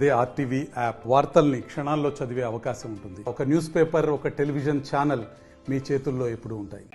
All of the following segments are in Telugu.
అదే ఆర్టీవీ యాప్ వార్తల్ని క్షణాల్లో చదివే అవకాశం ఉంటుంది. ఒక న్యూస్ పేపర్, ఒక టెలివిజన్ ఛానల్ మీ చేతుల్లో ఎప్పుడూ ఉంటాయి.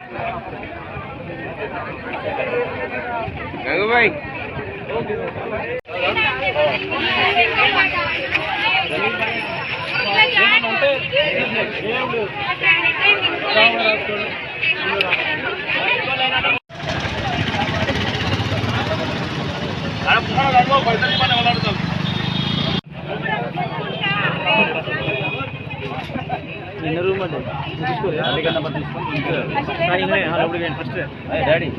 డాడీ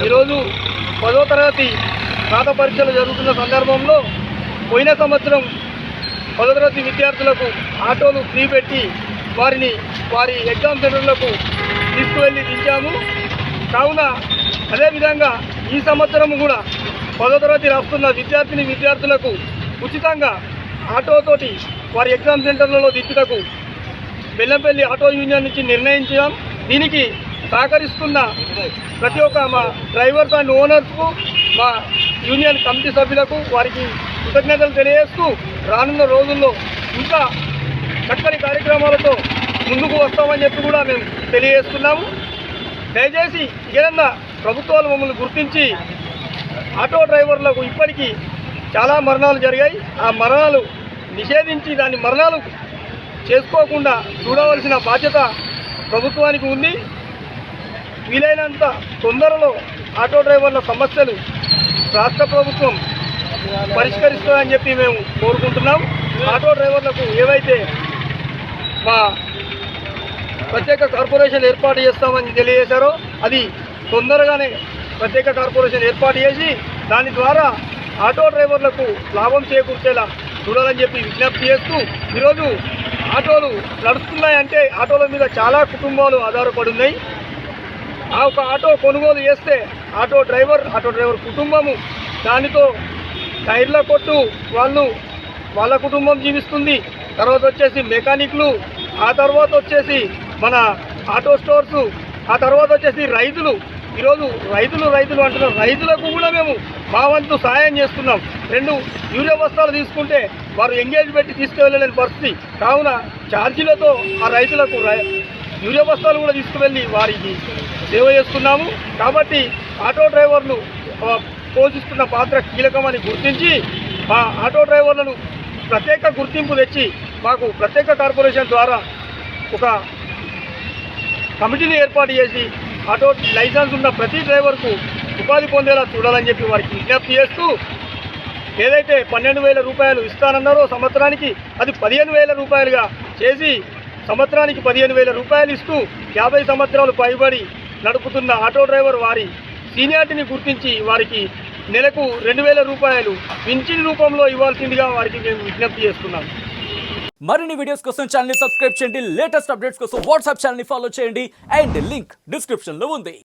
ఈరోజు 10వ తరగతి రాత పరీక్షలు జరుగుతున్న సందర్భంలో పోయిన సంవత్సరం 10వ తరగతి విద్యార్థులకు ఆటోలు ఫ్రీ పెట్టి వారి ఎగ్జామ్ సెంటర్లకు తీసుకువెళ్ళి దించాము. కావున అదేవిధంగా ఈ సంవత్సరం కూడా 10వ తరగతి రాస్తున్న విద్యార్థులకు ఉచితంగా ఆటోతోటి వారి ఎగ్జామ్ సెంటర్లలో దించుటకు బెల్లంపల్లి ఆటో యూనియన్ నుంచి నిర్ణయించాం. దీనికి సహకరిస్తున్న ప్రతి ఒక్క మా డ్రైవర్స్ అండ్ ఓనర్స్కు, మా యూనియన్ కమిటీ సభ్యులకు వారికి కృతజ్ఞతలు తెలియజేస్తూ రానున్న రోజుల్లో ఇంకా చక్కని కార్యక్రమాలతో ముందుకు వస్తామని చెప్పి కూడా మేము తెలియజేస్తున్నాము. దయచేసి ఏదన్నా ప్రభుత్వాలు మమ్మల్ని గుర్తించి ఆటో డ్రైవర్లకు ఇప్పటికీ చాలా మరణాలు జరిగాయి. ఆ మరణాలు నిషేధించి దాని మరణాలు చేసుకోకుండా చూడవలసిన బాధ్యత ప్రభుత్వానికి ఉంది. వీలైనంత తొందరలో ఆటో డ్రైవర్ల సమస్యలు రాష్ట్ర ప్రభుత్వం పరిష్కరిస్తుందని చెప్పి మేము కోరుకుంటున్నాం. ఆటో డ్రైవర్లకు ఏవైతే మా ప్రత్యేక కార్పొరేషన్ ఏర్పాటు చేస్తామని తెలియజేశారో అది తొందరగానే ప్రత్యేక కార్పొరేషన్ ఏర్పాటు చేసి దాని ద్వారా ఆటో డ్రైవర్లకు లాభం చేకూర్చేలా చూడాలని చెప్పి విజ్ఞప్తి చేస్తూ, ఈరోజు ఆటోలు నడుస్తున్నాయంటే ఆటోల మీద చాలా కుటుంబాలు ఆధారపడి ఉన్నాయి. ఆ ఒక ఆటో కొనుగోలు చేస్తే ఆటో డ్రైవర్ కుటుంబము దానితో టైర్ల కొట్టు వాళ్ళ కుటుంబం జీవిస్తుంది. తర్వాత వచ్చేసి మెకానిక్లు, ఆ తర్వాత వచ్చేసి మన ఆటో స్టోర్సు, ఆ తర్వాత వచ్చేసి రైతులు. ఈరోజు రైతులు అంటున్నారు. రైతులకు కూడా మేము మా వంతు సహాయం చేస్తున్నాం. 2 యూరియా బస్తాలు తీసుకుంటే వారు ఎంగేజ్ పెట్టి తీసుకువెళ్ళలేని పరిస్థితి. కావున ఛార్జీలతో ఆ రైతులకు యూరియా బస్తాలు కూడా తీసుకువెళ్ళి వారికి సేవ చేస్తున్నాము. కాబట్టి ఆటో డ్రైవర్లు పోషిస్తున్న పాత్ర కీలకమని గుర్తించి మా ఆటో డ్రైవర్లను ప్రత్యేక గుర్తింపు తెచ్చి మాకు ప్రత్యేక కార్పొరేషన్ ద్వారా ఒక కమిటీని ఏర్పాటు చేసి ఆటో లైసెన్స్ ఉన్న ప్రతి డ్రైవర్కు ఉపాధి పొందేలా చూడాలని చెప్పి వారికి విజ్ఞప్తి చేస్తూ, ఏదైతే 12,000 రూపాయలు ఇస్తానన్నారో సంవత్సరానికి అది 15,000 రూపాయలుగా చేసి సంవత్సరానికి 15,000 రూపాయలు ఇస్తూ 50 సంవత్సరాలు పైబడి నడుపుతున్న ఆటో డ్రైవర్ వారి సీనియారిటీని గుర్తించి వారికి నెలకు 2,000 రూపాయలు పింఛన్ రూపంలో ఇవ్వాల్సిందిగా వారికి మేము విజ్ఞప్తి చేస్తున్నాం. మరిన్ని వీడియోస్ కోసం ఛానల్ ని సబ్స్క్రైబ్ చేయండి. లేటెస్ట్ అప్డేట్స్ కోసం వాట్సాప్ ఛానల్ ని ఫాలో చేయండి. అండ్ లింక్ డిస్క్రిప్షన్ లో ఉంది.